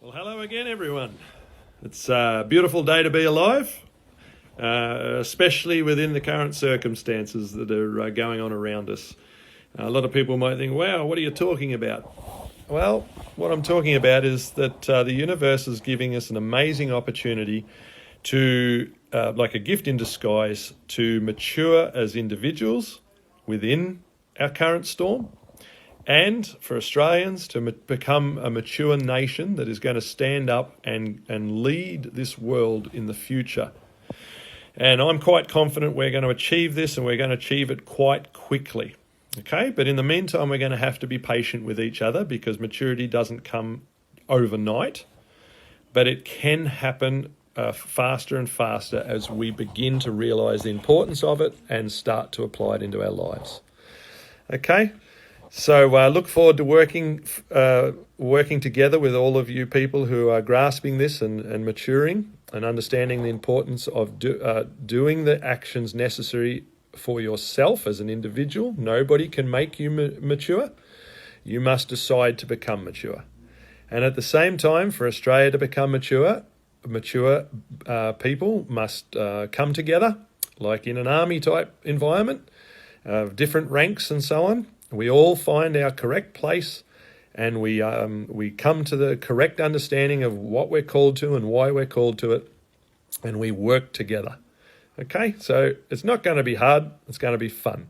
Well, hello again, everyone. It's a beautiful day to be alive, especially within the current circumstances that are going on around us. A lot of people might think, wow, what are you talking about? Well, what I'm talking about is that the universe is giving us an amazing opportunity to, like a gift in disguise, to mature as individuals within our current storm, and for Australians to become a mature nation that is going to stand up and lead this world in the future. And I'm quite confident we're going to achieve this, and we're going to achieve it quite quickly. Okay, but in the meantime, we're going to have to be patient with each other, because maturity doesn't come overnight, but it can happen faster and faster as we begin to realise the importance of it and start to apply it into our lives. Okay. So look forward to working together with all of you people who are grasping this and maturing and understanding the importance of doing the actions necessary for yourself as an individual. Nobody can make you mature. You must decide to become mature. And at the same time, for Australia to become mature people must come together, like in an army type environment, different ranks and so on. We all find our correct place, and we come to the correct understanding of what we're called to and why we're called to it, and we work together. Okay, so it's not going to be hard, it's going to be fun.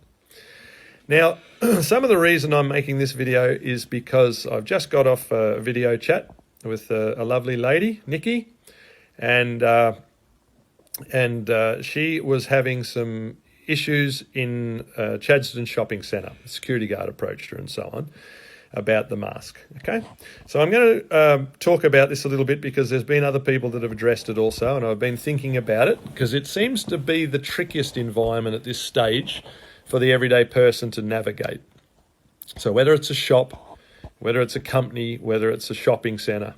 Now, some of the reason I'm making this video is because I've just got off a video chat with a lovely lady, Nikki, and she was having some issues in Chadstone Shopping Centre. The security guard approached her and so on about the mask. Okay, so I'm going to talk about this a little bit, because there's been other people that have addressed it also, and I've been thinking about it, because it seems to be the trickiest environment at this stage for the everyday person to navigate. So whether it's a shop, whether it's a company, whether it's a shopping centre,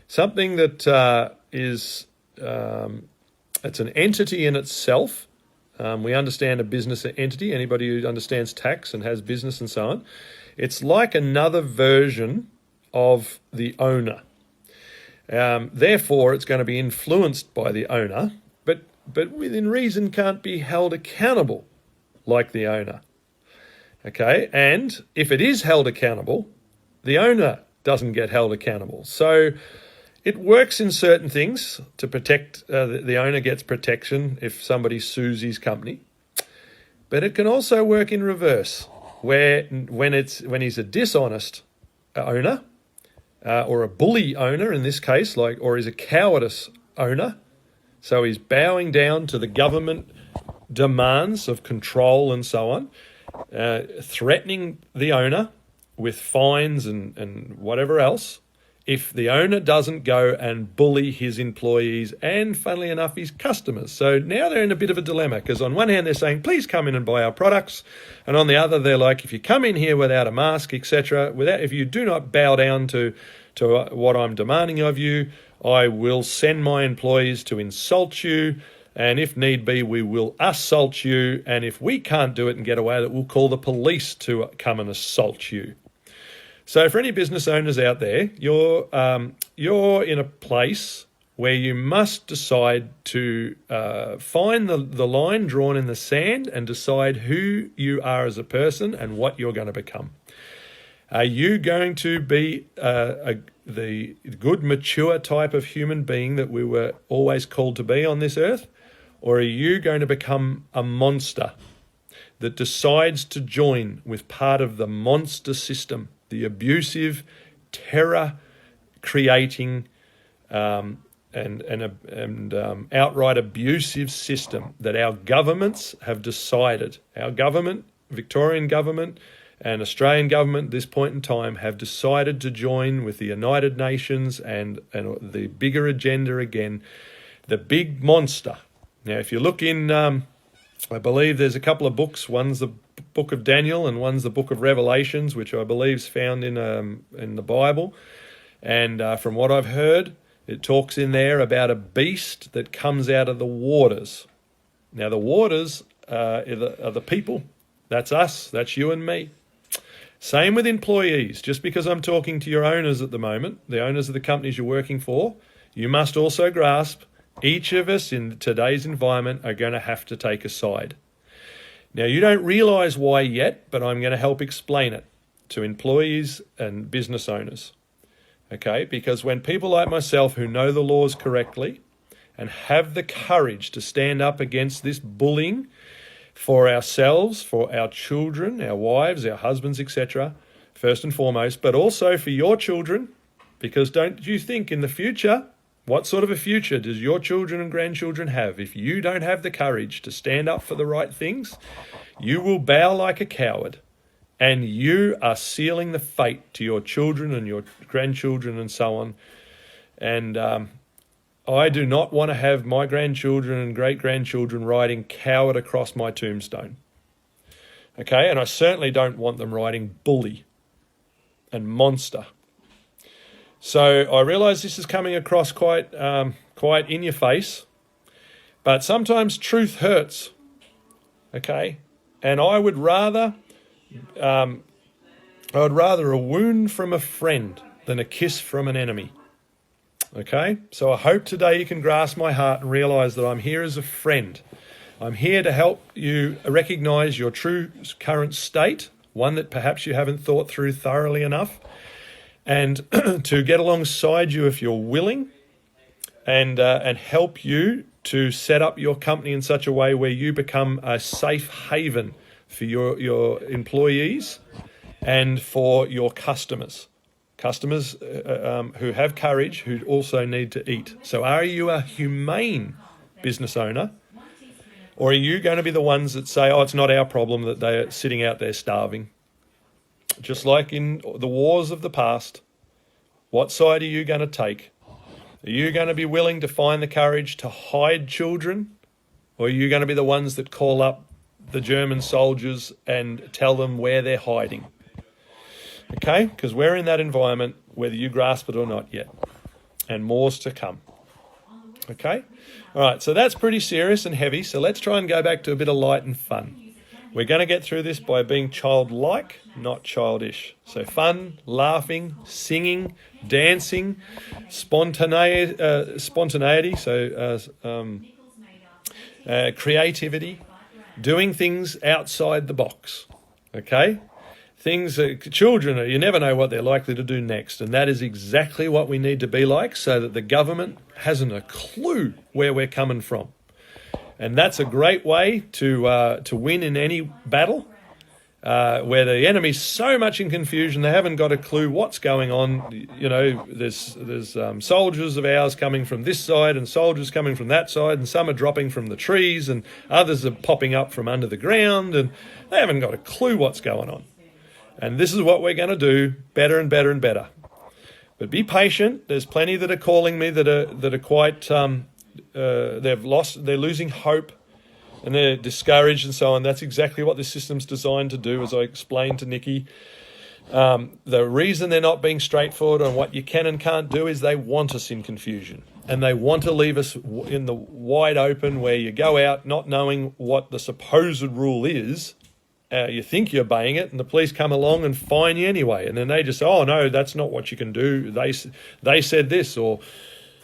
something that is it's an entity in itself. We understand a business entity, anybody who understands tax and has business and so on. It's like another version of the owner. Therefore, it's going to be influenced by the owner, but within reason can't be held accountable like the owner. Okay, and if it is held accountable, the owner doesn't get held accountable. So it works in certain things to protect, the owner gets protection if somebody sues his company. But it can also work in reverse, where when he's a dishonest owner, or a bully owner in this case, or he's a cowardice owner, so he's bowing down to the government demands of control and so on, threatening the owner with fines and whatever else. If the owner doesn't go and bully his employees and, funnily enough, his customers. So now they're in a bit of a dilemma, because on one hand they're saying, please come in and buy our products. And on the other, they're like, if you come in here without a mask, etc., if you do not bow down to what I'm demanding of you, I will send my employees to insult you. And if need be, we will assault you. And if we can't do it and get away with it, we'll call the police to come and assault you. So for any business owners out there, you're in a place where you must decide to find the line drawn in the sand and decide who you are as a person and what you're going to become. Are you going to be the good, mature type of human being that we were always called to be on this earth? Or are you going to become a monster that decides to join with part of the monster system, the abusive, terror-creating, and outright abusive system that our governments have decided? Our government, Victorian government and Australian government at this point in time, have decided to join with the United Nations and the bigger agenda again, the big monster. Now, if you look in, I believe there's a couple of books. One's the book of Daniel and one's the book of Revelations, which I believe is found in the Bible. And from what I've heard, it talks in there about a beast that comes out of the waters. Now, the waters are the people. That's us. That's you and me. Same with employees. Just because I'm talking to your owners at the moment, the owners of the companies you're working for, you must also grasp each of us in today's environment are going to have to take a side. Now, you don't realise why yet, but I'm going to help explain it to employees and business owners. Okay? Because when people like myself who know the laws correctly and have the courage to stand up against this bullying for ourselves, for our children, our wives, our husbands, etc., first and foremost, but also for your children, because don't you think in the future, what sort of a future does your children and grandchildren have if you don't have the courage to stand up for the right things? You will bow like a coward, and you are sealing the fate to your children and your grandchildren and so on. And I do not want to have my grandchildren and great-grandchildren writing coward across my tombstone. Okay, and I certainly don't want them writing bully and monster. So I realise this is coming across quite in your face, but sometimes truth hurts. Okay, and I would rather a wound from a friend than a kiss from an enemy. Okay, so I hope today you can grasp my heart and realise that I'm here as a friend. I'm here to help you recognise your true current state, one that perhaps you haven't thought through thoroughly enough, and to get alongside you if you're willing, and help you to set up your company in such a way where you become a safe haven for your employees and for your customers. Customers who have courage, who also need to eat. So are you a humane business owner, or are you going to be the ones that say, oh, it's not our problem that they're sitting out there starving? Just like in the wars of the past, what side are you going to take? Are you going to be willing to find the courage to hide children, or are you going to be the ones that call up the German soldiers and tell them where they're hiding? Okay, because we're in that environment, whether you grasp it or not yet, and more's to come. Okay, all right, so that's pretty serious and heavy, so let's try and go back to a bit of light and fun. We're going to get through this by being childlike, not childish. So fun, laughing, singing, dancing, spontaneity, creativity, doing things outside the box. Okay? Things children, you never know what they're likely to do next, and that is exactly what we need to be like, so that the government hasn't a clue where we're coming from. And that's a great way to win in any battle, where the enemy's so much in confusion they haven't got a clue what's going on. You know, there's soldiers of ours coming from this side and soldiers coming from that side, and some are dropping from the trees and others are popping up from under the ground, and they haven't got a clue what's going on. And this is what we're going to do better and better and better. But be patient. There's plenty that are calling me that are quite they're losing hope and they're discouraged and so on. That's exactly what this system's designed to do, as I explained to Nikki. The reason they're not being straightforward on what you can and can't do is they want us in confusion, and they want to leave us in the wide open where you go out not knowing what the supposed rule is. You think you're obeying it, and the police come along and fine you anyway, and then they just say, oh no, that's not what you can do. They said this, or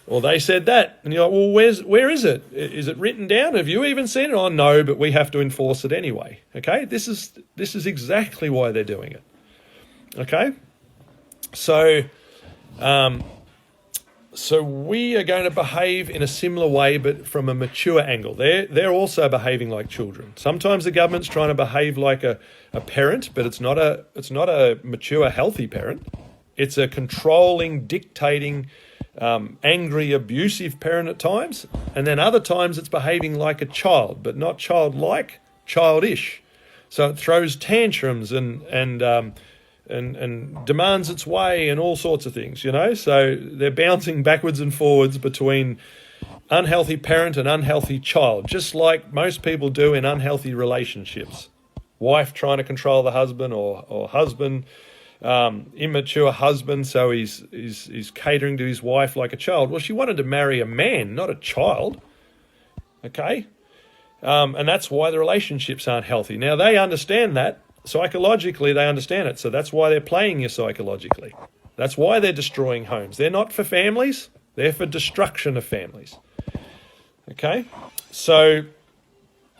they said that, and you're like, well, where is it? Is it written down? Have you even seen it? Oh no, but we have to enforce it anyway. Okay, this is exactly why they're doing it. Okay, so we are going to behave in a similar way, but from a mature angle. They're also behaving like children. Sometimes the government's trying to behave like a parent, but it's not a mature, healthy parent. It's a controlling, dictating, angry, abusive parent at times, and then other times it's behaving like a child, but not childlike, childish. So it throws tantrums and demands its way and all sorts of things, you know. So they're bouncing backwards and forwards between unhealthy parent and unhealthy child, just like most people do in unhealthy relationships. Wife trying to control the husband, or husband, immature husband, so he's catering to his wife like a child. Well, she wanted to marry a man, not a child. Okay? And that's why the relationships aren't healthy. Now, they understand that, psychologically they understand it. So that's why they're playing you psychologically. That's why they're destroying homes. They're not for families. They're for destruction of families. Okay? So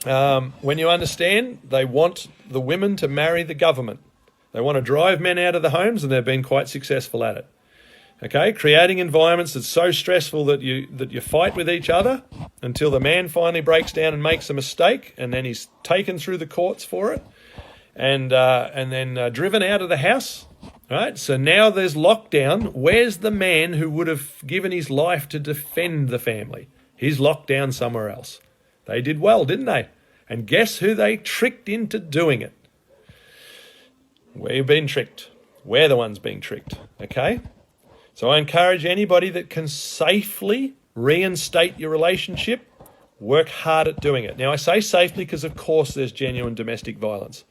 when you understand, they want the women to marry the government. They want to drive men out of the homes, and they've been quite successful at it. Okay? Creating environments that's so stressful that you fight with each other until the man finally breaks down and makes a mistake, and then he's taken through the courts for it, and then driven out of the house. Right? So now there's lockdown. Where's the man who would have given his life to defend the family? He's locked down somewhere else. They did well, didn't they? And guess who they tricked into doing it? We've been tricked. We're the ones being tricked. Okay? So I encourage anybody that can safely reinstate your relationship, work hard at doing it. Now, I say safely because, of course, there's genuine domestic violence.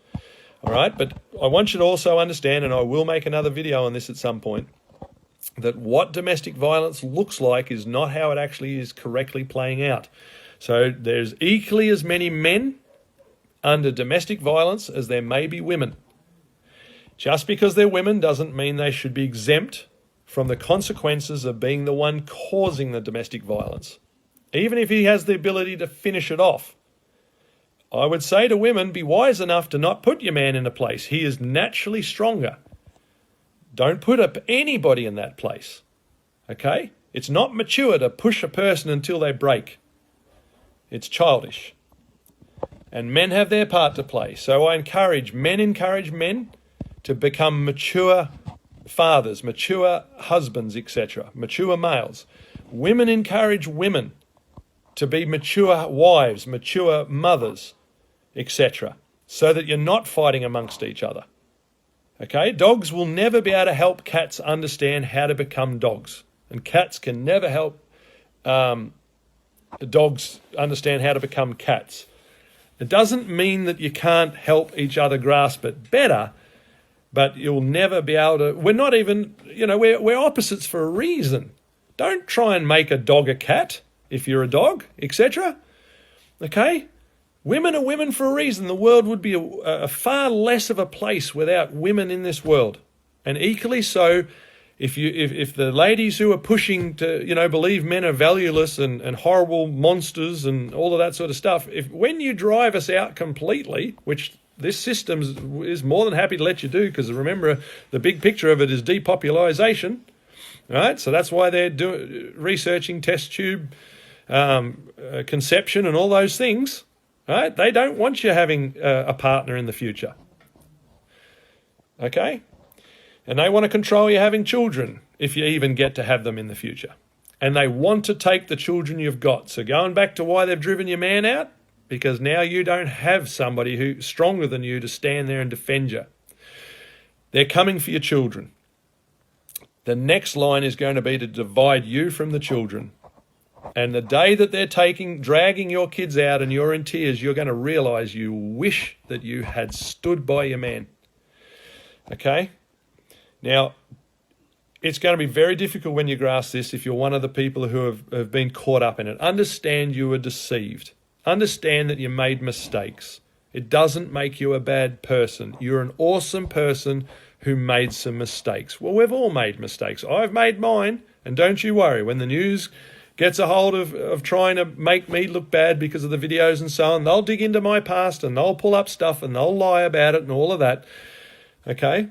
All right, but I want you to also understand, and I will make another video on this at some point, that what domestic violence looks like is not how it actually is correctly playing out. So there's equally as many men under domestic violence as there may be women. Just because they're women doesn't mean they should be exempt from the consequences of being the one causing the domestic violence, even if he has the ability to finish it off. I would say to women, be wise enough to not put your man in a place. He is naturally stronger. Don't put up anybody in that place. Okay? It's not mature to push a person until they break. It's childish. And men have their part to play. So I encourage men to become mature fathers, mature husbands, etc., mature males. Women encourage women to be mature wives, mature mothers, etc., so that you're not fighting amongst each other. Okay? Dogs will never be able to help cats understand how to become dogs. And cats can never help dogs understand how to become cats. It doesn't mean that you can't help each other grasp it better, but you'll never be able to... We're not even... we're opposites for a reason. Don't try and make a dog a cat if you're a dog, etc. Okay? Women are women for a reason. The world would be a far less of a place without women in this world. And equally so, if the ladies who are pushing to, believe men are valueless and horrible monsters and all of that sort of stuff, when you drive us out completely, which this system is more than happy to let you do, because remember, the big picture of it is depopulation, right? So that's why they're researching test tube conception and all those things. Right? They don't want you having a partner in the future. Okay? And they want to control you having children, if you even get to have them in the future. And they want to take the children you've got. So going back to why they've driven your man out, because now you don't have somebody who's stronger than you to stand there and defend you. They're coming for your children. The next line is going to be to divide you from the children. And the day that they're dragging your kids out and you're in tears, you're going to realize you wish that you had stood by your man. Okay? Now, it's going to be very difficult when you grasp this if you're one of the people who have been caught up in it. Understand you were deceived. Understand that you made mistakes. It doesn't make you a bad person. You're an awesome person who made some mistakes. Well, we've all made mistakes. I've made mine, and don't you worry. When the news gets a hold of trying to make me look bad because of the videos and so on, they'll dig into my past and they'll pull up stuff and they'll lie about it and all of that, okay,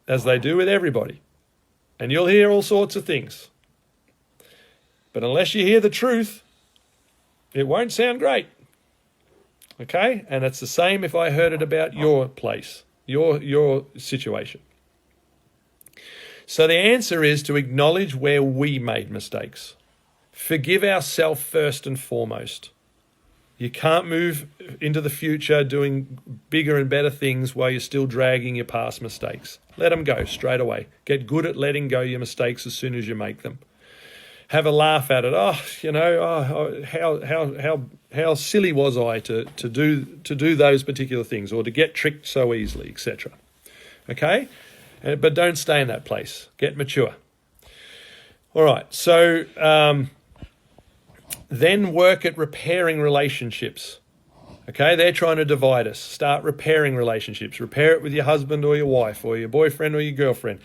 as they do with everybody. And you'll hear all sorts of things. But unless you hear the truth, it won't sound great, okay? And it's the same if I heard it about your place, your situation. So the answer is to acknowledge where we made mistakes. Forgive ourselves first and foremost. You can't move into the future doing bigger and better things while you're still dragging your past mistakes. Let them go straight away. Get good at letting go your mistakes as soon as you make them. Have a laugh at it. How silly was I to do those particular things, or to get tricked so easily, etc. Okay? But don't stay in that place. Get mature. All right, so then work at repairing relationships. Okay, they're trying to divide us. Start repairing relationships. Repair it with your husband or your wife or your boyfriend or your girlfriend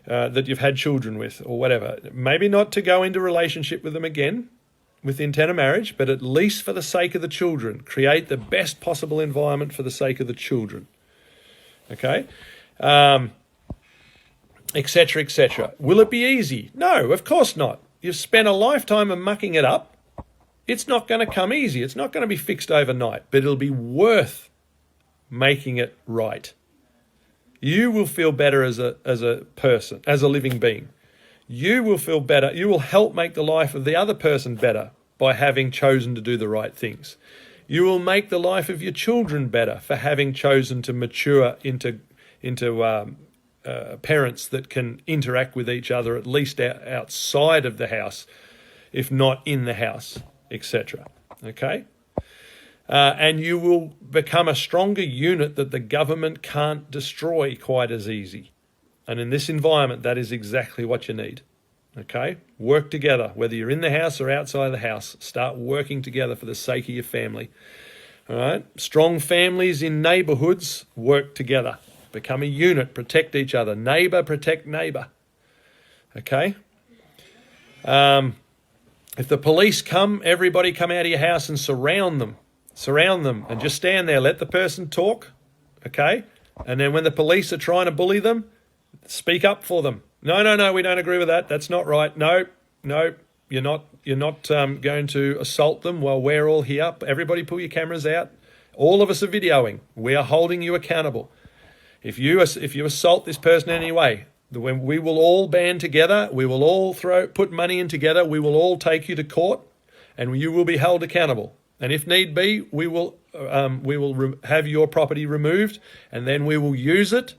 that you've had children with or whatever. Maybe not to go into relationship with them again with the intent of marriage, but at least for the sake of the children. Create the best possible environment for the sake of the children. Okay? Etc., etc. Will it be easy? No, of course not. You've spent a lifetime of mucking it up. It's not going to come easy. It's not going to be fixed overnight, but it'll be worth making it right. You will feel better as a person, as a living being. You will feel better. You will help make the life of the other person better by having chosen to do the right things. You will make the life of your children better for having chosen to mature into parents that can interact with each other at least outside of the house, if not in the house, etc. Okay? And you will become a stronger unit that the government can't destroy quite as easy. And in this environment, that is exactly what you need. Okay? Work together, whether you're in the house or outside the house. Start working together for the sake of your family. All right? Strong families in neighbourhoods work together. Become a unit, protect each other. Neighbour, protect neighbour. Okay? If the police come, everybody come out of your house and surround them. Surround them and just stand there. Let the person talk, okay? And then when the police are trying to bully them, speak up for them. No, we don't agree with that. That's not right. No, you're not going to assault them while we're all here. Everybody pull your cameras out. All of us are videoing. We are holding you accountable. If you assault this person in any way, we will all band together. We will all put money in together. We will all take you to court, and you will be held accountable. And if need be, we will have your property removed, and then we will use it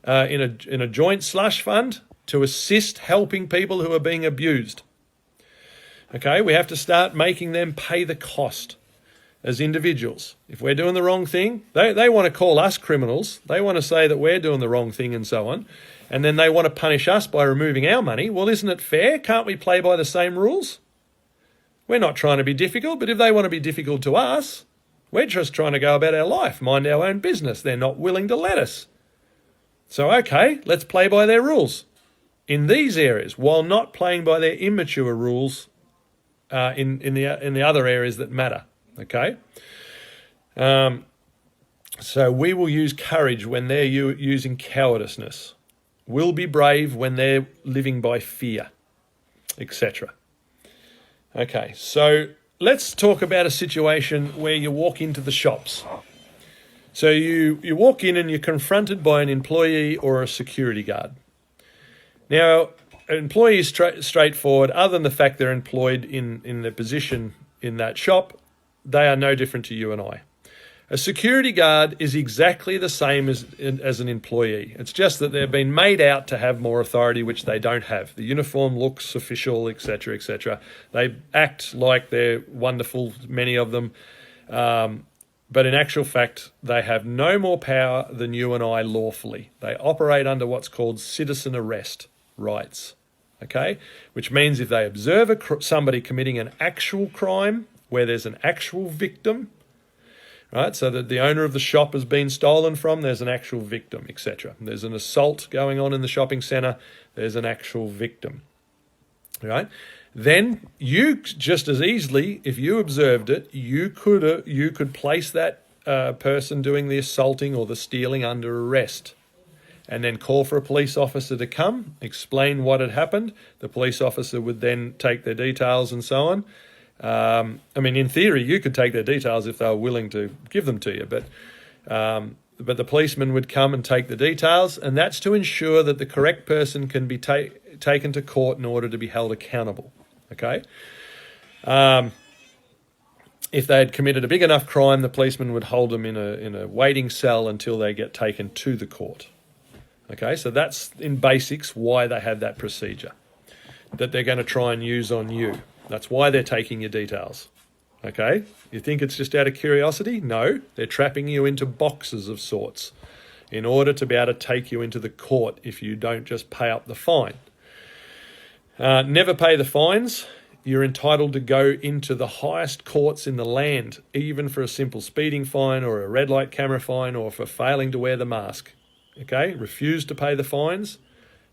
in a joint slush fund to assist helping people who are being abused. Okay, we have to start making them pay the cost as individuals. If we're doing the wrong thing, they want to call us criminals. They want to say that we're doing the wrong thing and so on. And then they want to punish us by removing our money. Well, isn't it fair? Can't we play by the same rules? We're not trying to be difficult, but if they want to be difficult to us, we're just trying to go about our life, mind our own business. They're not willing to let us. So, okay, let's play by their rules in these areas, while not playing by their immature rules in the other areas that matter. Okay? So we will use courage when they're using cowardice. We'll be brave when they're living by fear, etc. Okay, so let's talk about a situation where you walk into the shops. So you walk in and you're confronted by an employee or a security guard. Now, an employee is straightforward. Other than the fact they're employed in the position in that shop, they are no different to you and I. A security guard is exactly the same as an employee. It's just that they've been made out to have more authority, which they don't have. The uniform looks official, etc., etc. They act like they're wonderful, many of them. But in actual fact, they have no more power than you and I lawfully. They operate under what's called citizen arrest rights, okay? Which means if they observe somebody committing an actual crime where there's an actual victim, right? So that the owner of the shop has been stolen from, there's an actual victim, etc. There's an assault going on in the shopping centre, there's an actual victim, right? Then you just as easily, if you observed it, you could place that person doing the assaulting or the stealing under arrest, and then call for a police officer to come, explain what had happened. The police officer would then take their details and so on. I mean, in theory, you could take their details if they were willing to give them to you, but the policeman would come and take the details, and that's to ensure that the correct person can be taken to court in order to be held accountable. Okay. If they had committed a big enough crime, the policeman would hold them in a waiting cell until they get taken to the court. Okay, so that's in basics why they have that procedure that they're going to try and use on you. That's why they're taking your details. Okay, you think it's just out of curiosity? No, they're trapping you into boxes of sorts in order to be able to take you into the court if you don't just pay up the fine. Never pay the fines you're entitled to go into the highest courts in the land, even for a simple speeding fine or a red light camera fine or for failing to wear the mask. Okay? Refuse to pay the fines.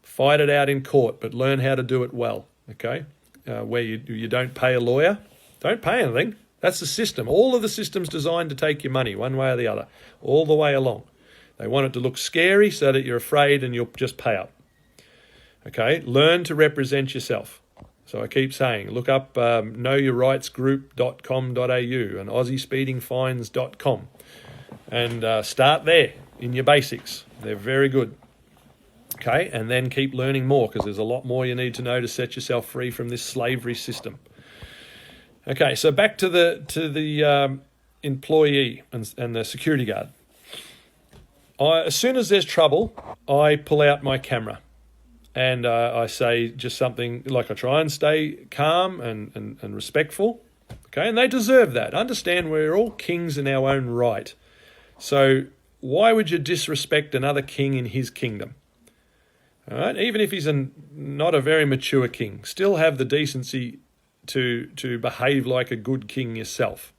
Fight it out in court, but learn how to do it well. Okay? Where you don't pay a lawyer. Don't pay anything. That's the system. All of the system's designed to take your money one way or the other, all the way along. They want it to look scary so that you're afraid and you'll just pay up. Okay? Learn to represent yourself. So I keep saying, look up knowyourrightsgroup.com.au and aussiespeedingfines.com and start there in your basics. They're very good. Okay, and then keep learning more because there's a lot more you need to know to set yourself free from this slavery system. Okay, so back to the employee and the security guard. As soon as there's trouble, I pull out my camera. And I say just something like I try and stay calm and respectful. Okay, and they deserve that. Understand we're all kings in our own right. So why would you disrespect another king in his kingdom? All right, even if he's not a very mature king, still have the decency to behave like a good king yourself,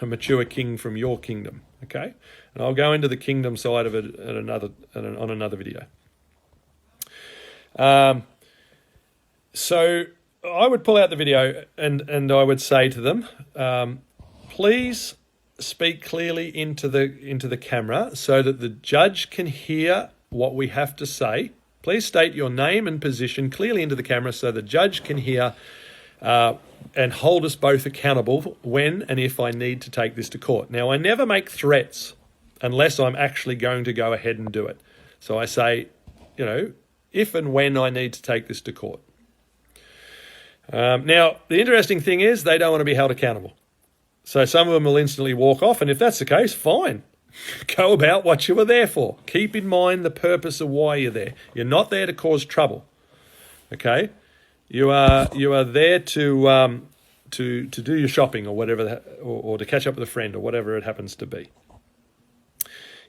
a mature king from your kingdom. Okay, and I'll go into the kingdom side of it on another video. So I would pull out the video and I would say to them, please speak clearly into the camera so that the judge can hear what we have to say. Please state your name and position clearly into the camera so the judge can hear and hold us both accountable when and if I need to take this to court. Now, I never make threats unless I'm actually going to go ahead and do it. So I say, if and when I need to take this to court. Now, the interesting thing is they don't want to be held accountable. So some of them will instantly walk off, and if that's the case, fine. Go about what you were there for. Keep in mind the purpose of why you're there. You're not there to cause trouble. Okay? You are there to do your shopping or whatever, or to catch up with a friend or whatever it happens to be.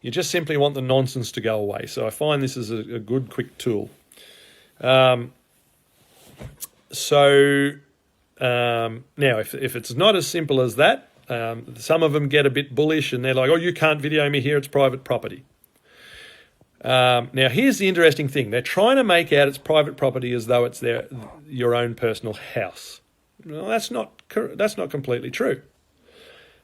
You just simply want the nonsense to go away. So I find this is a good, quick tool. Now, if it's not as simple as that, some of them get a bit bullish and they're like, oh, you can't video me here, it's private property. Now, here's the interesting thing. They're trying to make out it's private property as though it's your own personal house. Well, that's not completely true.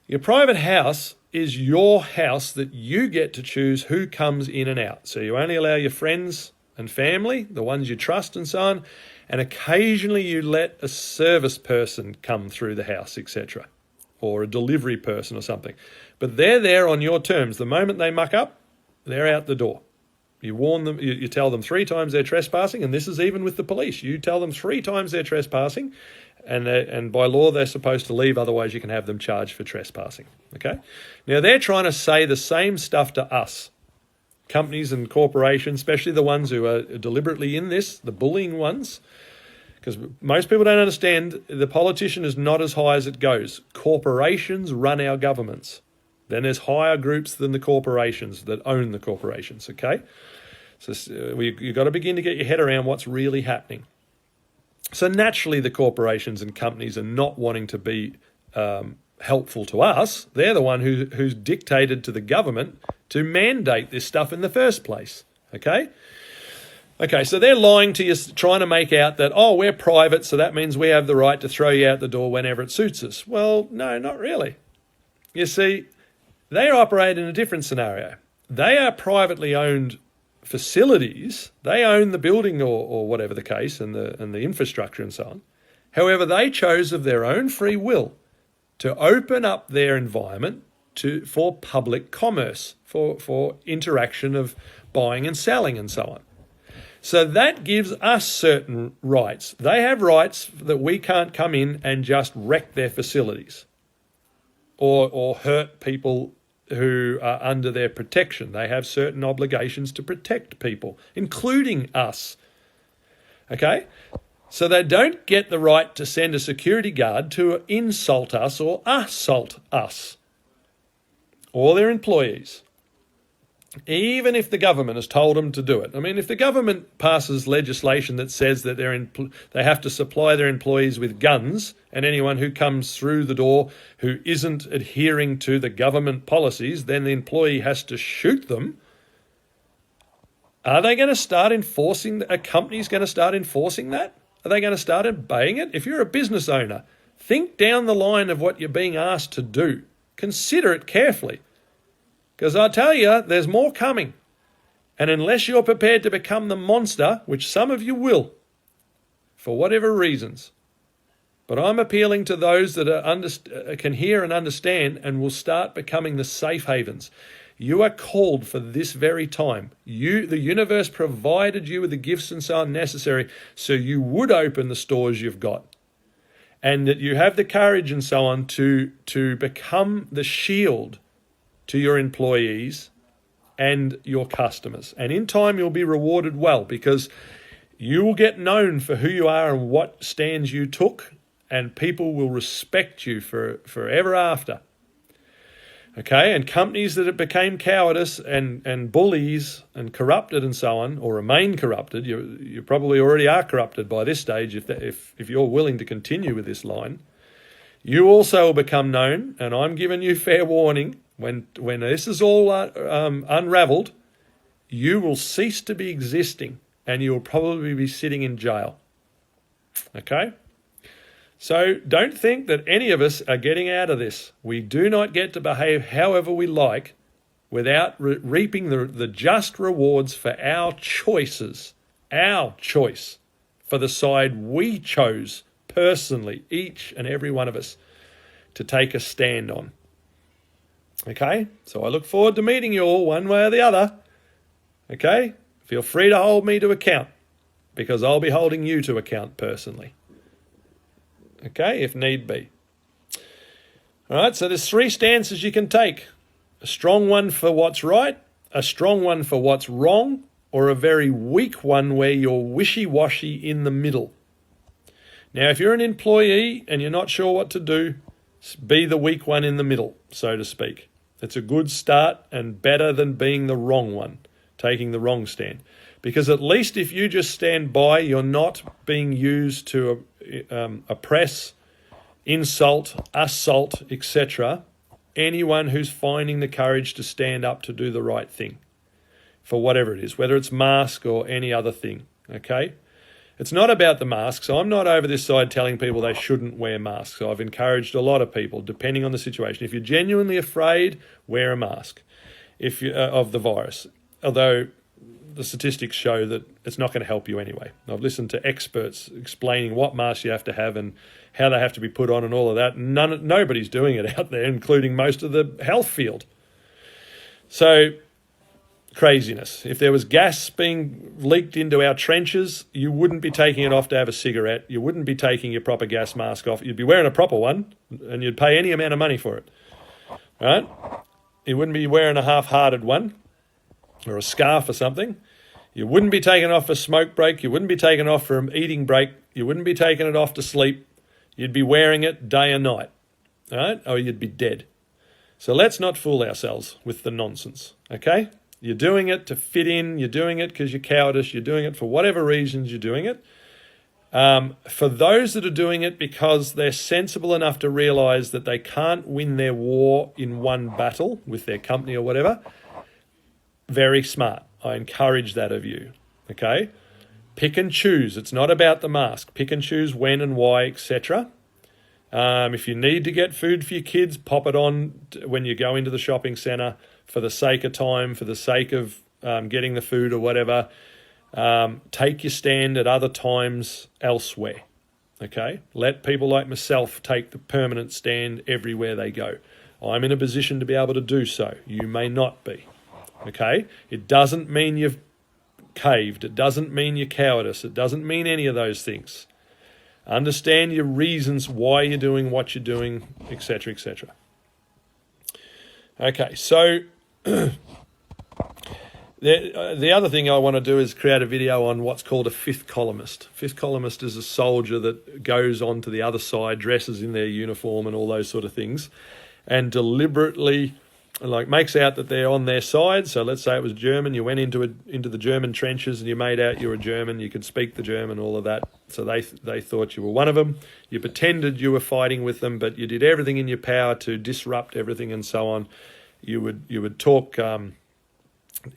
Your private house is your house that you get to choose who comes in and out. So you only allow your friends and family, the ones you trust and so on, and occasionally you let a service person come through the house, etc., or a delivery person or something. But they're there on your terms. The moment they muck up, they're out the door. You warn them, you tell them 3 times they're trespassing, and this is even with the police. You tell them 3 times they're trespassing, and by law they're supposed to leave, otherwise you can have them charged for trespassing. Okay? Now they're trying to say the same stuff to us. Companies and corporations, especially the ones who are deliberately in this, the bullying ones, because most people don't understand the politician is not as high as it goes. Corporations run our governments. Then there's higher groups than the corporations that own the corporations, okay? So you've got to begin to get your head around what's really happening. So naturally the corporations and companies are not wanting to be helpful to us. They're the one who's dictated to the government to mandate this stuff in the first place, okay? Okay, so they're lying to you, trying to make out that, oh, we're private, so that means we have the right to throw you out the door whenever it suits us. Well, no, not really. You see, they operate in a different scenario. They are privately owned facilities. They own the building or whatever the case and the infrastructure and so on. However, they chose of their own free will to open up their environment for public commerce, for interaction of buying and selling and so on. So that gives us certain rights. They have rights that we can't come in and just wreck their facilities or hurt people who are under their protection. They have certain obligations to protect people, including us. Okay? So they don't get the right to send a security guard to insult us or assault us or their employees. even if the government has told them to do it. I mean, if the government passes legislation that says that they have to supply their employees with guns, and anyone who comes through the door who isn't adhering to the government policies, then the employee has to shoot them. Are they going to start enforcing, a company's going to start enforcing that? Are they going to start obeying it? If you're a business owner, think down the line of what you're being asked to do. Consider it carefully. Because I tell you, there's more coming. And unless you're prepared to become the monster, which some of you will, for whatever reasons, but I'm appealing to those that can hear and understand and will start becoming the safe havens. You are called for this very time. The universe provided you with the gifts and so on necessary so you would open the stores you've got. And that you have the courage and so on to become the shield to your employees and your customers. And in time, you'll be rewarded well, because you will get known for who you are and what stands you took, and people will respect you forever after. Okay, and companies that became cowardice and bullies and corrupted and so on, or remain corrupted, you probably already are corrupted by this stage if you're willing to continue with this line. You also will become known, and I'm giving you fair warning, when this is all unraveled, you will cease to be existing, and you will probably be sitting in jail. Okay? So don't think that any of us are getting out of this. We do not get to behave however we like without reaping the just rewards for our choices. Our choice for the side we chose personally, each and every one of us, to take a stand on. Okay? So I look forward to meeting you all one way or the other. Okay? Feel free to hold me to account, because I'll be holding you to account personally. Okay, if need be. All right, so there's 3 stances you can take. A strong one for what's right, a strong one for what's wrong, or a very weak one where you're wishy-washy in the middle. Now, if you're an employee and you're not sure what to do, be the weak one in the middle, so to speak. It's a good start and better than being the wrong one, taking the wrong stand. Because at least if you just stand by, you're not being used to oppress, insult, assault, etc. anyone who's finding the courage to stand up to do the right thing for whatever it is, whether it's mask or any other thing, okay? It's not about the masks. I'm not over this side telling people they shouldn't wear masks. I've encouraged a lot of people, depending on the situation. If you're genuinely afraid, wear a mask of the virus. Although the statistics show that it's not going to help you anyway. I've listened to experts explaining what masks you have to have and how they have to be put on and all of that. Nobody's doing it out there, including most of the health field. So, craziness. If there was gas being leaked into our trenches, you wouldn't be taking it off to have a cigarette. You wouldn't be taking your proper gas mask off. You'd be wearing a proper one, and you'd pay any amount of money for it. All right? You wouldn't be wearing a half-hearted one or a scarf or something. You wouldn't be taking it off for smoke break. You wouldn't be taking it off for an eating break. You wouldn't be taking it off to sleep. You'd be wearing it day and night. All right? Or you'd be dead. So let's not fool ourselves with the nonsense, okay? You're doing it to fit in. You're doing it because you're cowardice. You're doing it for whatever reasons you're doing it. For those that are doing it because they're sensible enough to realise that they can't win their war in one battle with their company or whatever, very smart. I encourage that of you, okay? Pick and choose. It's not about the mask. Pick and choose when and why, etc. If you need to get food for your kids, pop it on when you go into the shopping centre for the sake of time, for the sake of getting the food or whatever. Take your stand at other times elsewhere, okay? Let people like myself take the permanent stand everywhere they go. I'm in a position to be able to do so. You may not be, okay? It doesn't mean you've caved. It doesn't mean you're cowardice. It doesn't mean any of those things. Understand your reasons why you're doing what you're doing, etc., etc. Okay, so the other thing I want to do is create a video on what's called a fifth columnist. Fifth columnist is a soldier that goes on to the other side, dresses in their uniform and all those sort of things, and deliberately like makes out that they're on their side. So let's say it was German. You went into the German trenches and you made out you were German. You could speak the German, all of that. So they thought you were one of them. You pretended you were fighting with them, but you did everything in your power to disrupt everything and so on. You would talk.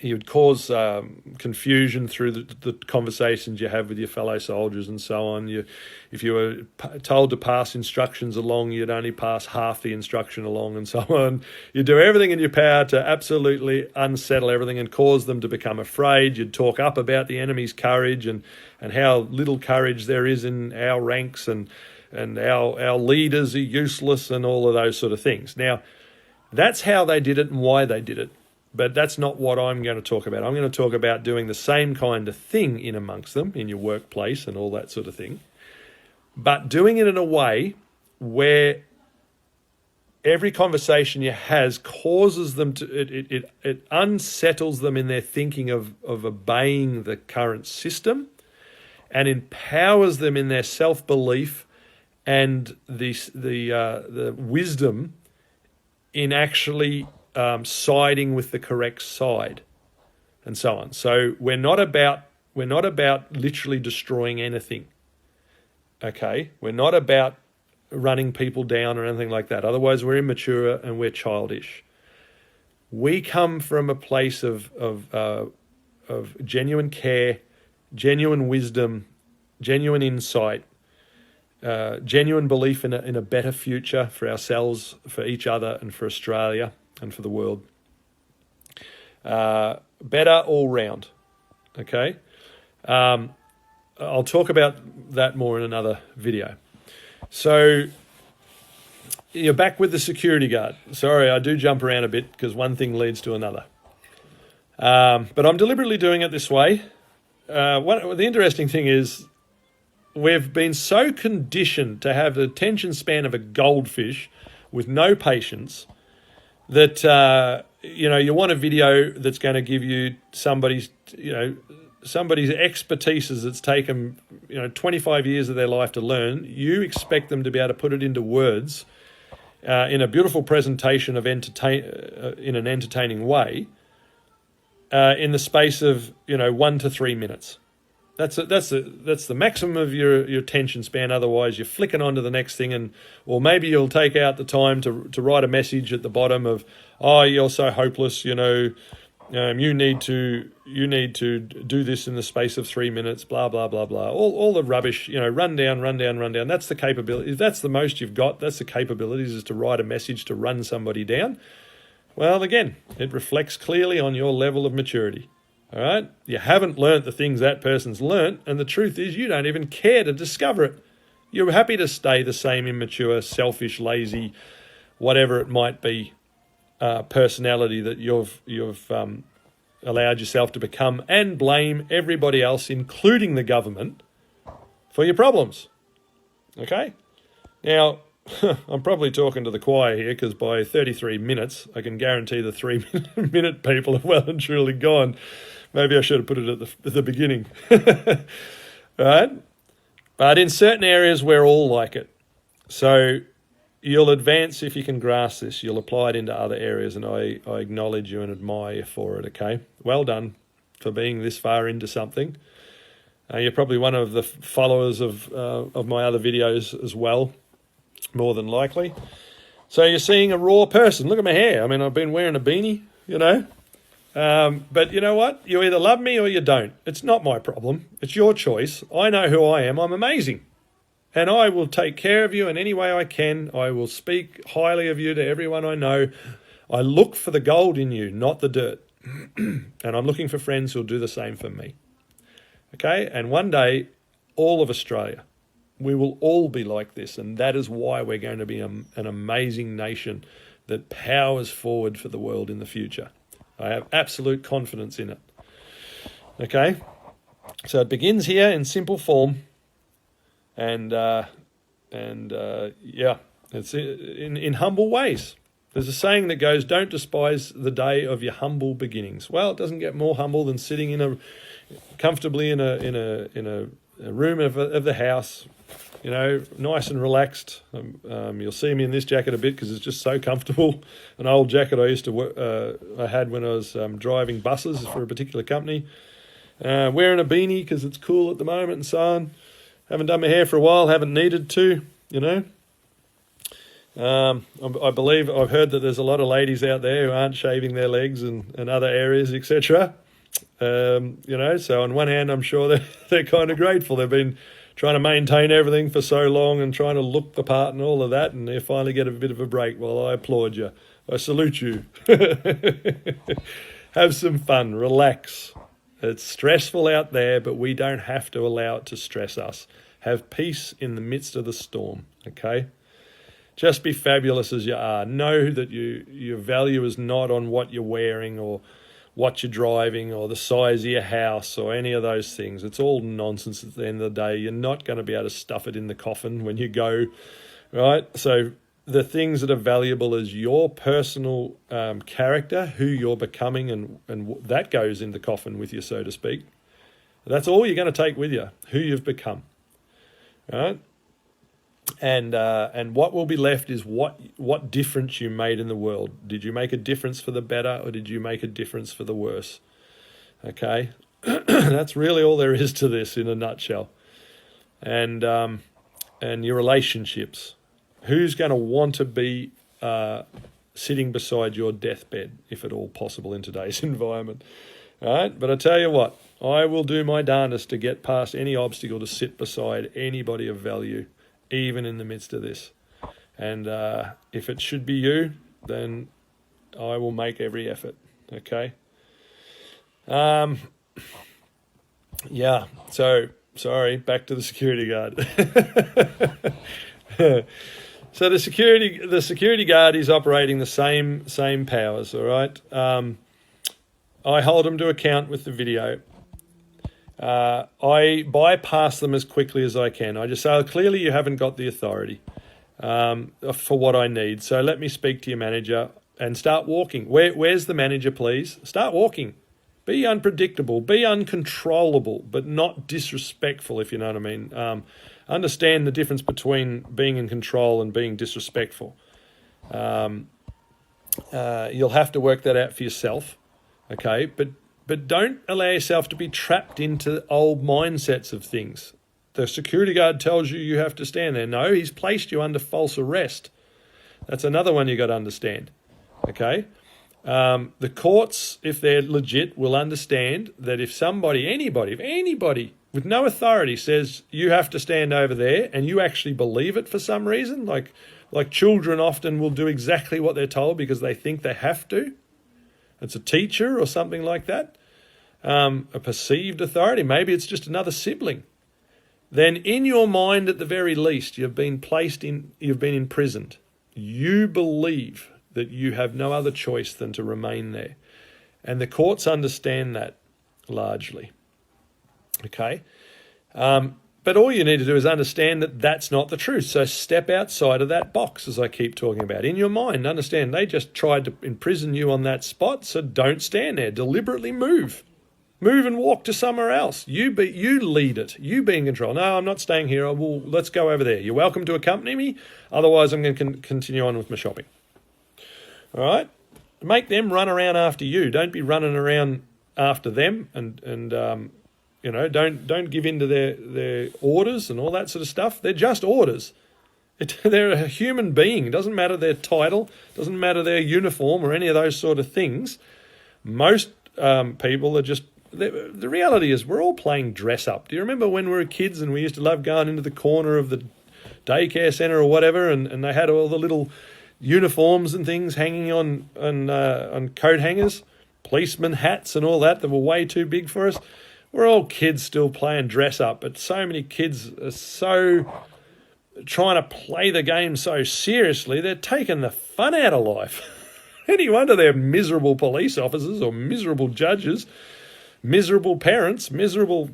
You would cause confusion through the conversations you have with your fellow soldiers and so on. If you were told to pass instructions along, you'd only pass half the instruction along and so on. You do everything in your power to absolutely unsettle everything and cause them to become afraid. You'd talk up about the enemy's courage and how little courage there is in our ranks and our leaders are useless and all of those sort of things. Now, that's how they did it and why they did it. But that's not what I'm going to talk about. I'm going to talk about doing the same kind of thing in amongst them, in your workplace and all that sort of thing, but doing it in a way where every conversation you has causes them to, it unsettles them in their thinking of obeying the current system and empowers them in their self-belief and the wisdom in actually siding with the correct side, and so on. So we're not about literally destroying anything. Okay, we're not about running people down or anything like that. Otherwise, we're immature and we're childish. We come from a place of genuine care, genuine wisdom, genuine insight, genuine belief in a better future for ourselves, for each other, and for Australia. And for the world. Better all round. Okay? I'll talk about that more in another video. So, you're back with the security guard. Sorry, I do jump around a bit because one thing leads to another. But I'm deliberately doing it this way. The interesting thing is we've been so conditioned to have the attention span of a goldfish with no patience that, you want a video that's going to give you somebody's expertise that's taken, 25 years of their life to learn. You expect them to be able to put it into words in a beautiful presentation of in an entertaining way in the space of, 1 to 3 minutes. That's the maximum of your attention span. Otherwise, you're flicking on to the next thing, or maybe you'll take out the time to write a message at the bottom of, "Oh, you're so hopeless. You need to do this in the space of 3 minutes." Blah blah blah blah. All the rubbish. Run down. That's the capability. If that's the most you've got, that's the capabilities, is to write a message to run somebody down. Well, again, it reflects clearly on your level of maturity. All right? You haven't learnt the things that person's learnt, and the truth is you don't even care to discover it. You're happy to stay the same immature, selfish, lazy, whatever it might be, personality that you've allowed yourself to become, and blame everybody else, including the government, for your problems. Okay? Now, I'm probably talking to the choir here, because by 33 minutes, I can guarantee the 3-minute people are well and truly gone. Maybe I should have put it at the beginning. Right? But in certain areas, we're all like it. So you'll advance if you can grasp this. You'll apply it into other areas, and I acknowledge you and admire you for it, okay? Well done for being this far into something. You're probably one of the followers of my other videos as well, more than likely. So you're seeing a raw person. Look at my hair. I mean, I've been wearing a beanie, But you know what? You either love me or you don't. It's not my problem. It's your choice. I know who I am. I'm amazing. And I will take care of you in any way I can. I will speak highly of you to everyone I know. I look for the gold in you, not the dirt. And I'm looking for friends who'll do the same for me. Okay? And one day, all of Australia, we will all be like this. And that is why we're going to be an amazing nation that powers forward for the world in the future. I have absolute confidence in it. Okay? So it begins here in simple form. And it's in humble ways. There's a saying that goes, "Don't despise the day of your humble beginnings." Well, it doesn't get more humble than sitting comfortably in a room of the house, nice and relaxed. You'll see me in this jacket a bit because it's just so comfortable. An old jacket I used to I had when I was driving buses for a particular company. Wearing a beanie because it's cool at the moment and so on. Haven't done my hair for a while, haven't needed to, I believe I've heard that there's a lot of ladies out there who aren't shaving their legs and other areas, etc. So on one hand, I'm sure they're kind of grateful. They've been trying to maintain everything for so long and trying to look the part and all of that, and they finally get a bit of a break. Well, I applaud you. I salute you. Have some fun. Relax. It's stressful out there, but we don't have to allow it to stress us. Have peace in the midst of the storm, okay? Just be fabulous as you are. Know that your value is not on what you're wearing or what you're driving or the size of your house or any of those things. It's all nonsense at the end of the day. You're not going to be able to stuff it in the coffin when you go, right? So the things that are valuable is your personal character, who you're becoming, and that goes in the coffin with you, so to speak. That's all you're going to take with you, who you've become, right? And what will be left is what difference you made in the world. Did you make a difference for the better, or did you make a difference for the worse? Okay, that's really all there is to this in a nutshell. And your relationships. Who's going to want to be sitting beside your deathbed, if at all possible in today's environment? All right, but I tell you what, I will do my darndest to get past any obstacle to sit beside anybody of value, even in the midst of this. And if it should be you, then I will make every effort, okay? Yeah, so, sorry, back to the security guard. So the security guard is operating the same powers, all right? I hold them to account with the video. I bypass them as quickly as I can. I just say, clearly you haven't got the authority for what I need. So let me speak to your manager and start walking. Where's the manager, please? Start walking. Be unpredictable. Be uncontrollable, but not disrespectful, if you know what I mean. Understand the difference between being in control and being disrespectful. You'll have to work that out for yourself, okay? But don't allow yourself to be trapped into old mindsets of things. The security guard tells you have to stand there. No, he's placed you under false arrest. That's another one you got to understand, okay? The courts, if they're legit, will understand that if anybody with no authority says you have to stand over there and you actually believe it for some reason, like children often will do exactly what they're told because they think they have to. It's a teacher or something like that, a perceived authority. Maybe it's just another sibling. Then in your mind, at the very least, you've been imprisoned. You believe that you have no other choice than to remain there. And the courts understand that largely. Okay? But all you need to do is understand that that's not the truth. So step outside of that box, as I keep talking about. In your mind, understand they just tried to imprison you on that spot, so don't stand there. Deliberately move. Move and walk to somewhere else. You lead it. You be in control. No, I'm not staying here. Let's go over there. You're welcome to accompany me. Otherwise, I'm going to continue on with my shopping. All right? Make them run around after you. Don't be running around after them and don't give in to their orders and all that sort of stuff. They're just orders. They're a human being. It doesn't matter their title, doesn't matter their uniform or any of those sort of things. Most people are just... The reality is we're all playing dress up. Do you remember when we were kids and we used to love going into the corner of the daycare centre or whatever and they had all the little uniforms and things hanging on coat hangers, policeman hats and all that were way too big for us? We're all kids still playing dress up, but so many kids are so trying to play the game so seriously, they're taking the fun out of life. Any wonder they're miserable police officers or miserable judges, miserable parents, miserable,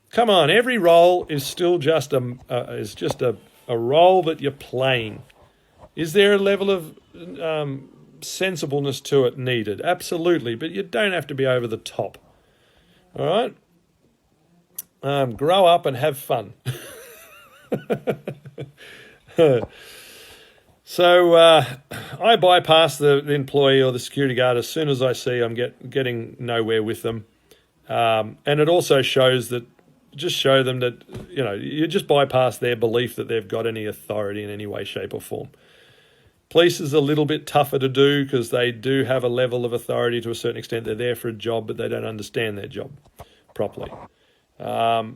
come on, every role is still just a role that you're playing. Is there a level of sensibleness to it needed? Absolutely, but you don't have to be over the top. All right? Grow up and have fun. So I bypass the employee or the security guard as soon as I see I'm getting nowhere with them. And it also shows that, just show them that, you just bypass their belief that they've got any authority in any way, shape or form. Police is a little bit tougher to do because they do have a level of authority to a certain extent. They're there for a job, but they don't understand their job properly. But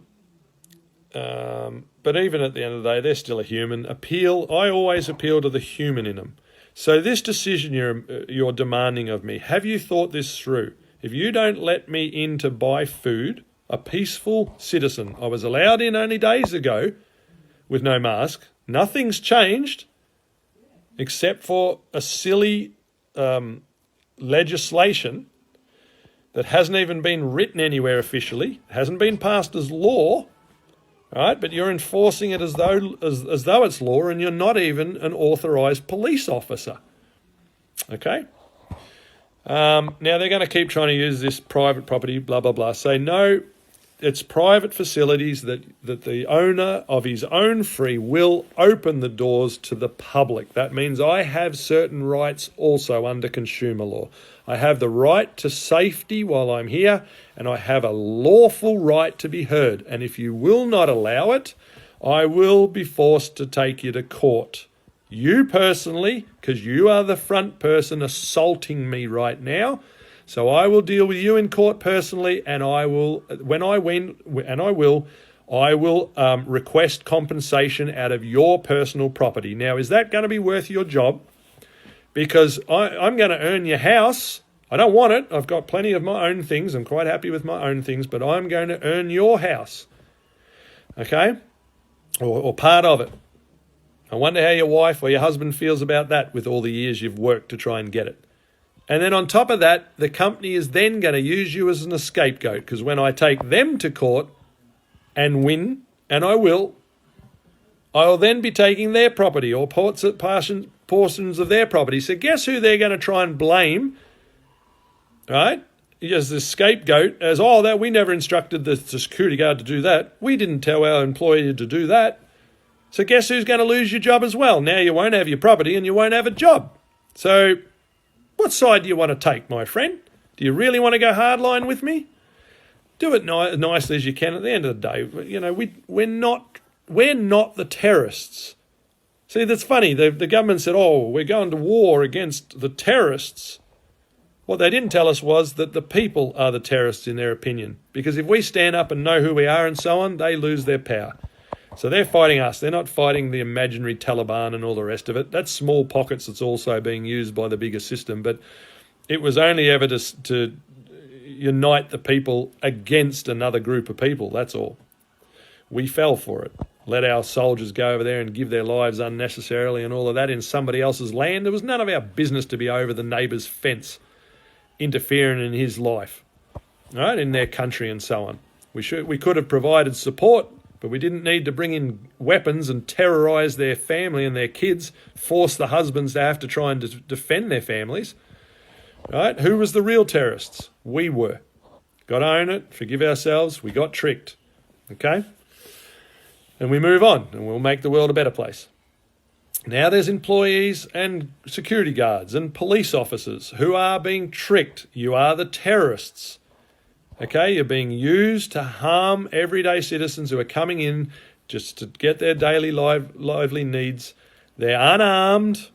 even at the end of the day, they're still a human. I always appeal to the human in them. So this decision you're demanding of me, have you thought this through? If you don't let me in to buy food, a peaceful citizen, I was allowed in only days ago with no mask. Nothing's changed except for a silly legislation that hasn't even been written anywhere officially, hasn't been passed as law, right? But you're enforcing it as though it's law, and you're not even an authorised police officer. Okay? Now they're going to keep trying to use this private property, blah, blah, blah. Say, no, it's private facilities that the owner of his own free will open the doors to the public. That means I have certain rights also under consumer law. I have the right to safety while I'm here, and I have a lawful right to be heard. And if you will not allow it, I will be forced to take you to court. You personally, because you are the front person assaulting me right now. So I will deal with you in court personally, and I will, when I win, and I will request compensation out of your personal property. Now, is that going to be worth your job? Because I'm going to earn your house. I don't want it. I've got plenty of my own things. I'm quite happy with my own things, but I'm going to earn your house. Okay? Or part of it. I wonder how your wife or your husband feels about that with all the years you've worked to try and get it. And then on top of that, the company is then going to use you as a scapegoat, because when I take them to court and win, and I'll then be taking their property or portions of their property. So guess who they're going to try and blame, right? As the scapegoat, as, that we never instructed the security guard to do that. We didn't tell our employee to do that. So guess who's going to lose your job as well? Now you won't have your property and you won't have a job. So what side do you want to take, my friend? Do you really want to go hardline with me? Do it nicely as you can. At the end of the day, we're not the terrorists. See, that's funny. The government said, we're going to war against the terrorists. What they didn't tell us was that the people are the terrorists in their opinion. Because if we stand up and know who we are and so on, they lose their power. So they're fighting us. They're not fighting the imaginary Taliban and all the rest of it. That's small pockets that's also being used by the bigger system. But it was only ever to unite the people against another group of people. That's all. We fell for it. Let our soldiers go over there and give their lives unnecessarily and all of that in somebody else's land. It was none of our business to be over the neighbour's fence, interfering in his life, right, in their country and so on. We could have provided support, but we didn't need to bring in weapons and terrorise their family and their kids, force the husbands to have to try and defend their families. Right? Who was the real terrorists? We were. Got to own it, forgive ourselves, we got tricked. Okay? And we move on, and we'll make the world a better place. Now there's employees and security guards and police officers who are being tricked. You are the terrorists. Okay, you're being used to harm everyday citizens who are coming in just to get their daily lively needs. They're unarmed.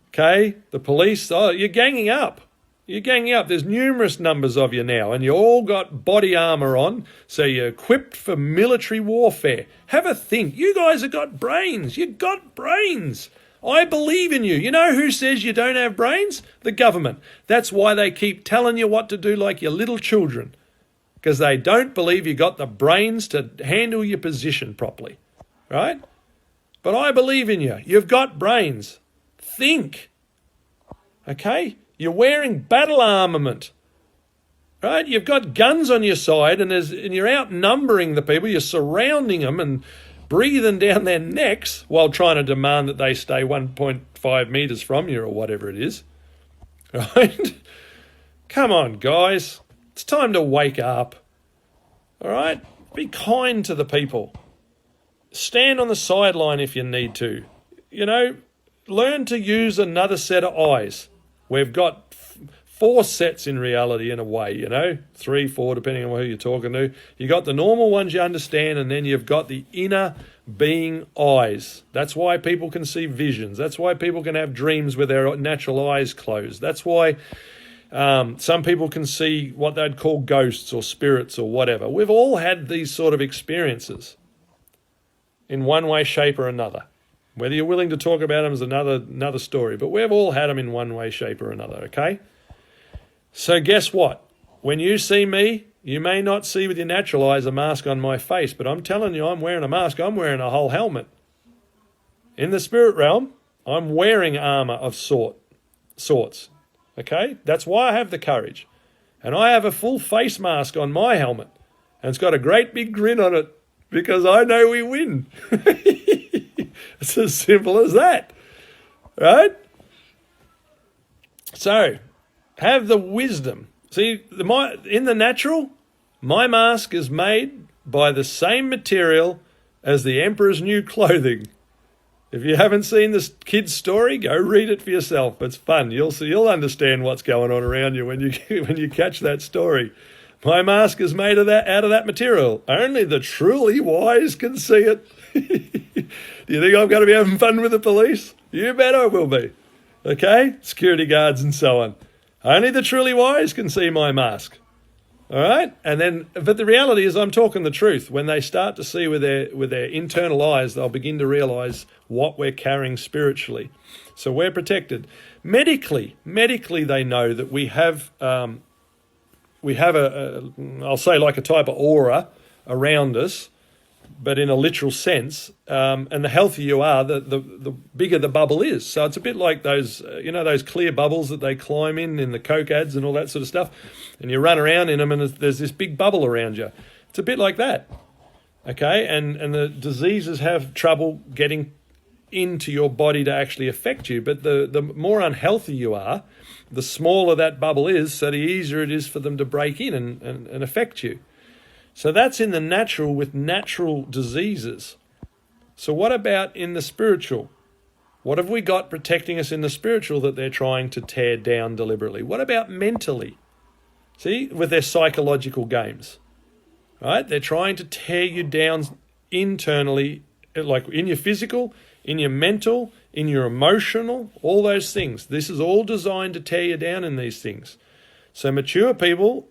Okay, the police, you're ganging up. You're ganging up. There's numerous numbers of you now, and you all got body armour on, so you're equipped for military warfare. Have a think. You guys have got brains. You've got brains. I believe in you. You know who says you don't have brains? The government. That's why they keep telling you what to do like your little children. Because they don't believe you got the brains to handle your position properly, right? But I believe in you. You've got brains. Think, okay? You're wearing battle armament, right? You've got guns on your side and you're outnumbering the people. You're surrounding them and breathing down their necks while trying to demand that they stay 1.5 metres from you or whatever it is, right? Come on, guys. It's time to wake up, all right? Be kind to the people. Stand on the sideline if you need to. Learn to use another set of eyes. We've got 4 sets in reality in a way, 3, 4, depending on who you're talking to. You got the normal ones you understand, and then you've got the inner being eyes. That's why people can see visions. That's why people can have dreams with their natural eyes closed. That's why some people can see what they'd call ghosts or spirits or whatever. We've all had these sort of experiences in one way, shape or another. Whether you're willing to talk about them is another story, but we've all had them in one way, shape or another, okay? So guess what? When you see me, you may not see with your natural eyes a mask on my face, but I'm telling you, I'm wearing a mask. I'm wearing a whole helmet. In the spirit realm, I'm wearing armor of sorts, okay? That's why I have the courage. And I have a full face mask on my helmet, and it's got a great big grin on it because I know we win. It's as simple as that, right? So, have the wisdom. See, in the natural, my mask is made by the same material as the emperor's new clothing. If you haven't seen this kid's story, go read it for yourself. It's fun. You'll understand what's going on around you when you catch that story. My mask is made out of that material. Only the truly wise can see it. Do you think I'm going to be having fun with the police? You bet I will be. Okay? Security guards and so on. Only the truly wise can see my mask. All right? But the reality is I'm talking the truth. When they start to see with their internal eyes, they'll begin to realize what we're carrying spiritually. So we're protected. Medically they know that we have I'll say like a type of aura around us, but in a literal sense. And the healthier you are, the bigger the bubble is. So it's a bit like those, those clear bubbles that they climb in the Coke ads and all that sort of stuff. And you run around in them and there's this big bubble around you. It's a bit like that. Okay. And the diseases have trouble getting into your body to actually affect you. But the more unhealthy you are, the smaller that bubble is, so the easier it is for them to break in and affect you. So that's in the natural with natural diseases. So what about in the spiritual? What have we got protecting us in the spiritual that they're trying to tear down deliberately? What about mentally? See, with their psychological games, right? They're trying to tear you down internally, like in your physical, in your mental, in your emotional, all those things. This is all designed to tear you down in these things. So mature people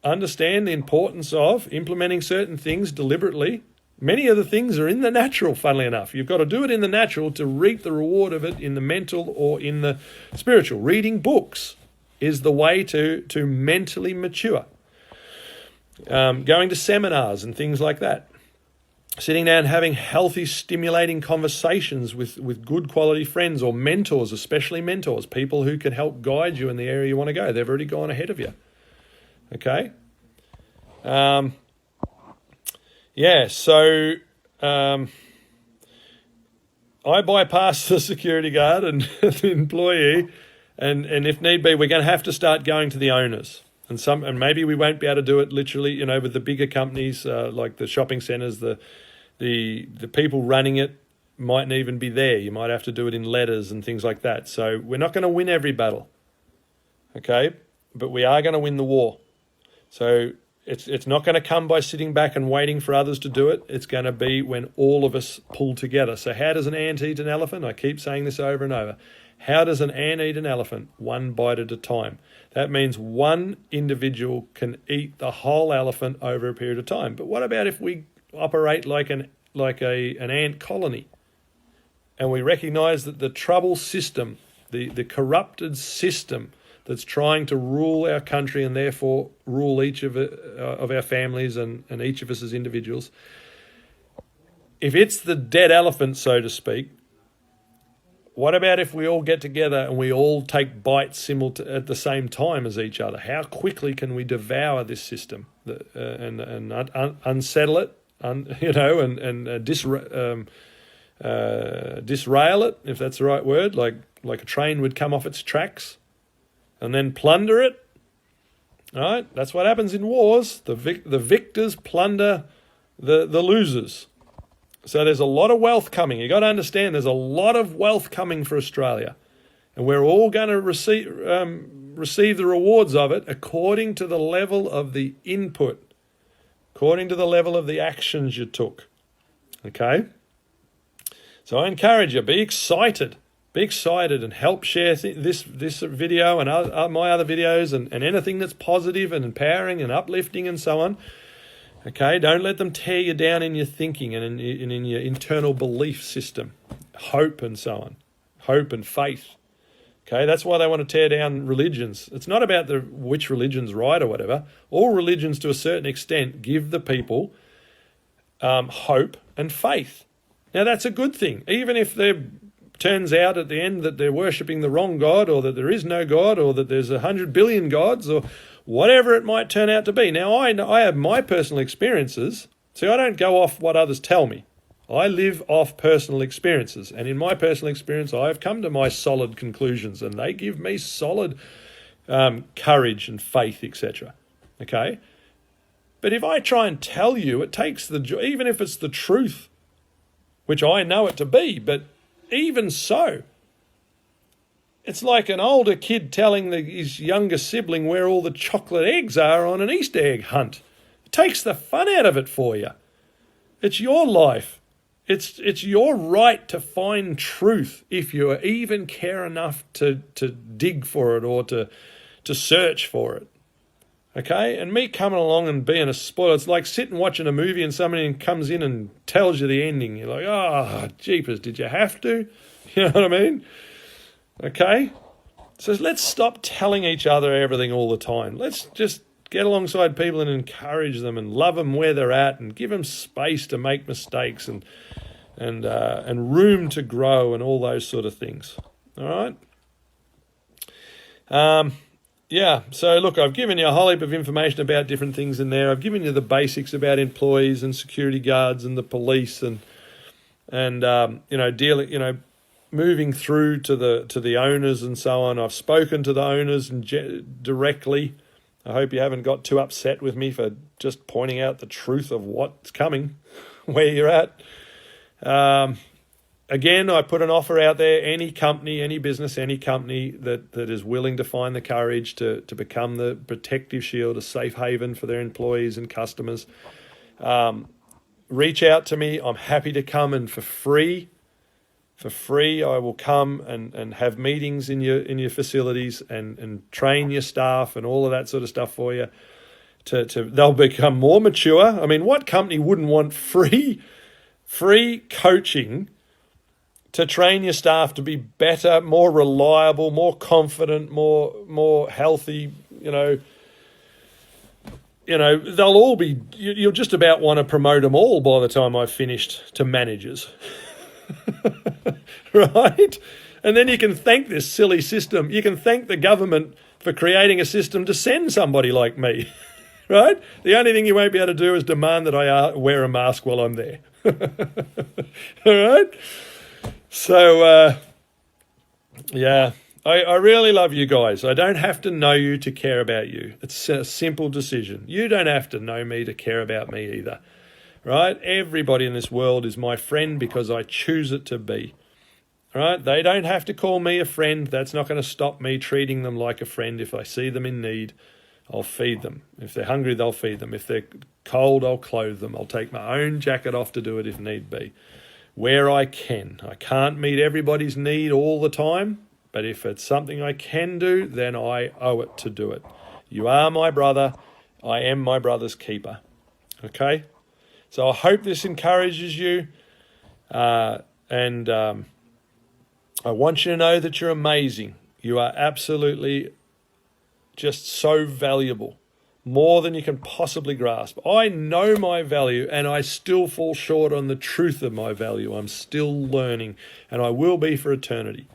understand the importance of implementing certain things deliberately. Many of the things are in the natural, funnily enough. You've got to do it in the natural to reap the reward of it in the mental or in the spiritual. Reading books is the way to mentally mature. Going to seminars and things like that. Sitting down having healthy, stimulating conversations with good quality friends or mentors, especially mentors, people who can help guide you in the area you want to go. They've already gone ahead of you. Okay? So I bypass the security guard and the employee, and if need be, we're going to have to start going to the owners. And maybe we won't be able to do it literally, with the bigger companies like the shopping centres, the people running it mightn't even be there. You might have to do it in letters and things like that. So we're not going to win every battle, okay? But we are going to win the war. So it's not going to come by sitting back and waiting for others to do it. It's going to be when all of us pull together. So how does an ant eat an elephant? I keep saying this over and over. How does an ant eat an elephant? One bite at a time. That means one individual can eat the whole elephant over a period of time. But what about if we operate like an ant colony, and we recognise that the trouble system, the corrupted system that's trying to rule our country and therefore rule each of our families and each of us as individuals, if it's the dead elephant, so to speak, what about if we all get together and we all take bites at the same time as each other? How quickly can we devour this system and unsettle it, disrail it, if that's the right word, like a train would come off its tracks, and then plunder it? All right? That's what happens in wars. The victors plunder the losers. So there's a lot of wealth coming. You got to understand there's a lot of wealth coming for Australia. And we're all going to receive the rewards of it according to the level of the input, according to the level of the actions you took. Okay? So I encourage you, be excited. Be excited and help share this video and my other videos and anything that's positive and empowering and uplifting and so on. Okay, don't let them tear you down in your thinking and in your internal belief system. Hope and so on. Hope and faith. Okay, that's why they want to tear down religions. It's not about which religion's right or whatever. All religions, to a certain extent, give the people hope and faith. Now, that's a good thing. Even if it turns out at the end that they're worshipping the wrong God, or that there is no God, or that there's 100 billion gods, or whatever it might turn out to be. Now, I have my personal experiences. See, I don't go off what others tell me. I live off personal experiences. And in my personal experience, I have come to my solid conclusions, and they give me solid courage and faith, etc. Okay? But if I try and tell you, it takes even if it's the truth, which I know it to be, but even so, it's like an older kid telling his younger sibling where all the chocolate eggs are on an Easter egg hunt. It takes the fun out of it for you. It's your life. It's your right to find truth if you even care enough to dig for it or to search for it. Okay? And me coming along and being a spoiler, it's like sitting watching a movie and somebody comes in and tells you the ending. You're like, oh, jeepers, did you have to? You know what I mean? Okay? So let's stop telling each other everything all the time. Let's just get alongside people and encourage them and love them where they're at and give them space to make mistakes and room to grow and all those sort of things. All right? Yeah, so look, I've given you a whole heap of information about different things in there. I've given you the basics about employees and security guards and the police and moving through to the owners and so on. I've spoken to the owners directly. I hope you haven't got too upset with me for just pointing out the truth of what's coming, where you're at. Again, I put an offer out there. Any company, any business, any company that is willing to find the courage to become the protective shield, a safe haven for their employees and customers, reach out to me. I'm happy to come, and for free, I will come and have meetings in your facilities and train your staff and all of that sort of stuff for you. They'll become more mature. I mean, what company wouldn't want free coaching to train your staff to be better, more reliable, more confident, more healthy? They'll all be. You'll just about want to promote them all by the time I've finished to managers. Right? And then you can thank this silly system. You can thank the government for creating a system to send somebody like me. Right? The only thing you won't be able to do is demand that I wear a mask while I'm there. All right? So, yeah, I really love you guys. I don't have to know you to care about you. It's a simple decision. You don't have to know me to care about me either. Right? Everybody in this world is my friend because I choose it to be. Right? They don't have to call me a friend. That's not going to stop me treating them like a friend. If I see them in need, I'll feed them. If they're hungry, they'll feed them. If they're cold, I'll clothe them. I'll take my own jacket off to do it if need be. Where I can. I can't meet everybody's need all the time, but if it's something I can do, then I owe it to do it. You are my brother. I am my brother's keeper. Okay? So I hope this encourages you, and I want you to know that you're amazing. You are absolutely just so valuable, more than you can possibly grasp. I know my value, and I still fall short on the truth of my value. I'm still learning, and I will be for eternity.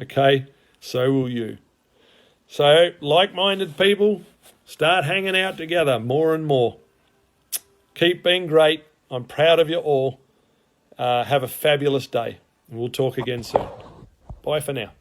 Okay? So will you. So, like-minded people, start hanging out together more and more. Keep being great. I'm proud of you all. Have a fabulous day. We'll talk again soon. Bye for now.